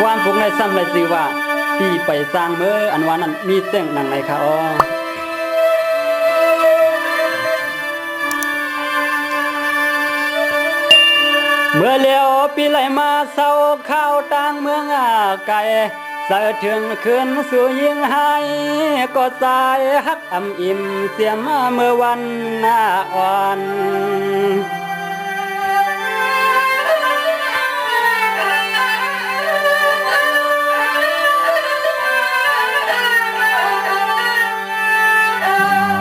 ความผูกในซ้ำเลยสิว่าพี่ไปสร้างเมื่ออันวานั้นมีเสียงหนังไหนคะอ๋อเมื่อเลี้ยวปีไหลมาเศร้าข้าวต่างเมืองไก่สะเทือนขึ้นสู่ยิงให้ก็สายฮักอ่ำอิ่มเสียมาเมื่อวันหน้าอ่อน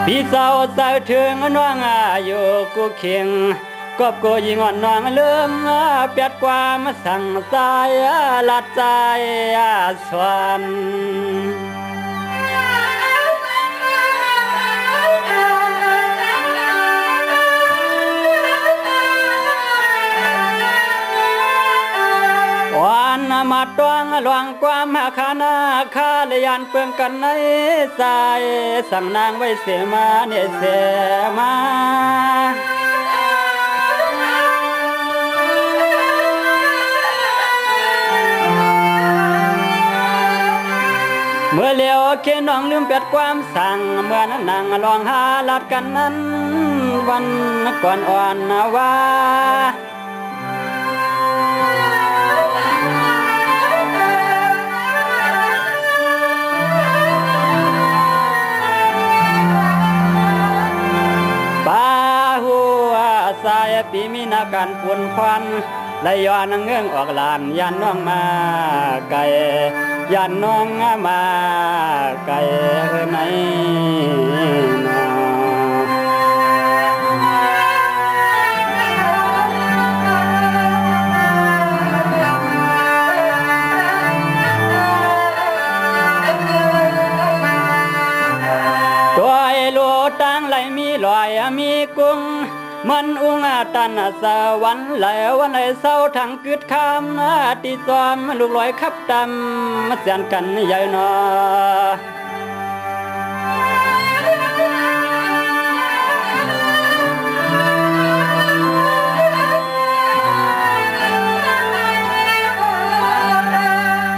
พี่สาวสาวถึงน้องอยู่กูเคียงกบกูยิงอ่อนน้องเลื่อมเปียดความสั่งสายลัดใจสวนวันมาตวงหลวงความคานาคาเลยยันเปืองกันในสายสั่งนางไว้เสียมาเนี่ยเสียมาเมื่อเลี้ยวเขียนน้องลืมเปียดความสั่งเมื่อนั้นนางลองหาลัดกันนั้นวันก่อนอ่อนว่าสายปีมีนาการปุ่นควันไหลย้อนเงื่องออกลานยันน้องมาไก่ยันน้องมาไก่ไหนตัวไอ้ลูตังไหลมีลอยมีกุ้งมันอุ้งตันสวรรค์แล้ววันไหนเศร้าทั้งกึดคำตีซ้อมลูกลอยขับดำมาเสียนกันใหญ่นอ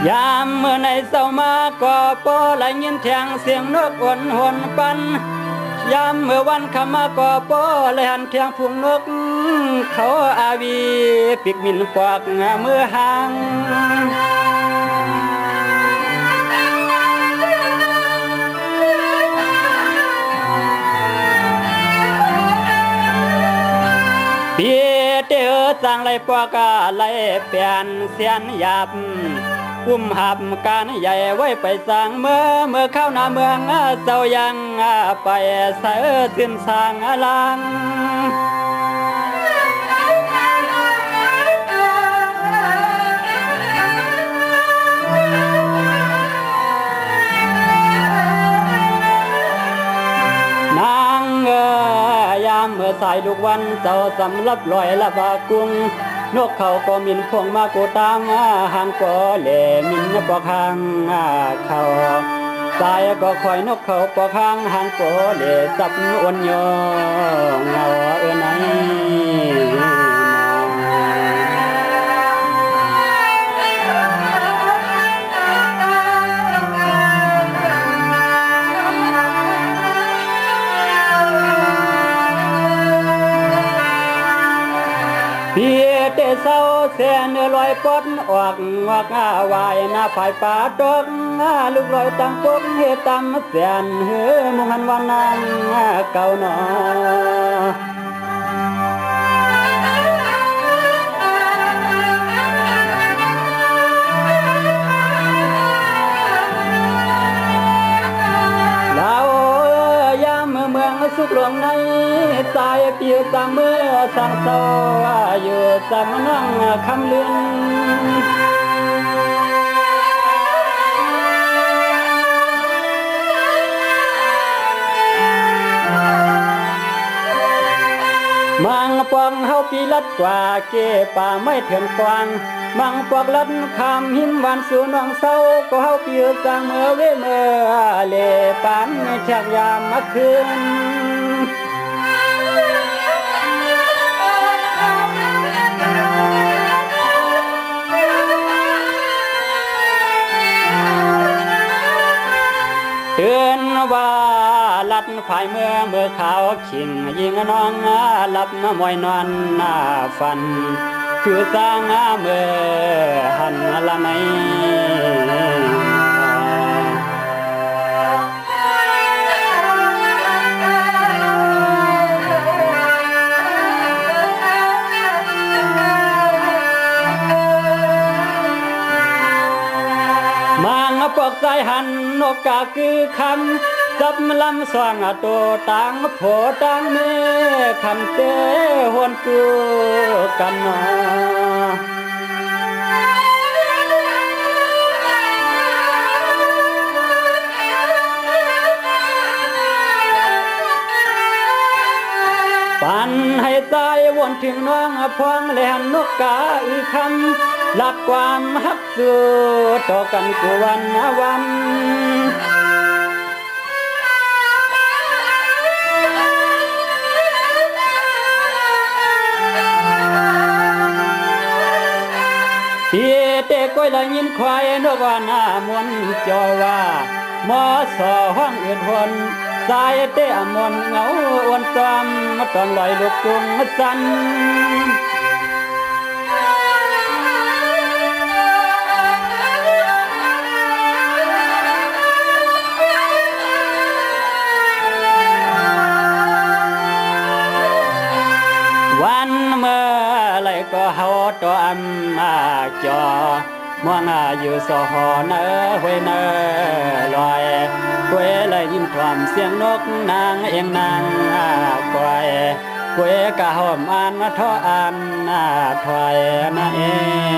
ยามเมื่อในเศร้ามาก็ปอไหลยินแทงเสียงนกอ่อนหวนปันยามเมื่อวันขมาก็ปอเลยหันเทียงพุงนกเขาอาวีปิกมินปากเมื่อหางเปียเตอสั่งไรปากไรเปลี่ยนเสียนหยาบอุ้มหับการใหญ่ไว้ไปสร้างเมื่อเข้าหน้าเมืองเจ้ายังไปเสือสิ้นสร้างลังนางยามเมื่อสายทุกวันเจ้าสำรับลอยละบากุ้งนกเขาก็มินพวงมากูตามหางก็เล่มินปอกหางเขาสายก็คอยนกเขาปอกหางหางก็เล่สับอ่อนโยเงาไหนเตเศร้าเสียเนื้อลอยปดออกงอกวายหน้าฝ่ายป่าตกลูกลอยตั้งปุ๊กเฮตามเสียนเฮือมุงหันวันนางเก่าหนอแล้วยามเมืองสุขหลวงในสายเปียตามเมื่อสังเศร้าอยู่สามนั่งคำเลือนมังปองเฮาปีลัดกว่าเก็ป่าไม่เถื่อนกวางมังปอกลัดคำหินหวานสู่น้องเศร้าก็เฮาเปียสังเมื่อเวเมื่อเล่ปานแทกยามมาคืน น ภายเมื่อขาวขิงยิงน้องหลับมอยนอนฝันคือสร้างเมื่อหันละในปอกใจหันนกกาคือคำจับลำสว่างตัวต่างโผต่างเมื่อคำเตหวนกูกันนอปันให้ใจวนถึงน้องพวงแหลนนกกาอีคำหลักความฮักสู้ต่อกันกูวันเตี้ยเตะก้อยละยินควายนกว่านามวนจอว่าหมอสอห้องอื่นหนสายเตะมวนเงาอ้วนซ้ำตอนลอยลูกกรุงสันวันเมื่อไรก็เฮาตัวมาจอมองอยู่สหเนหวยเนลอยกวยเลยยิ้มทอมเสียงนกนางเองนางกวยกวยกะหอมอันทออันถอยนาเอง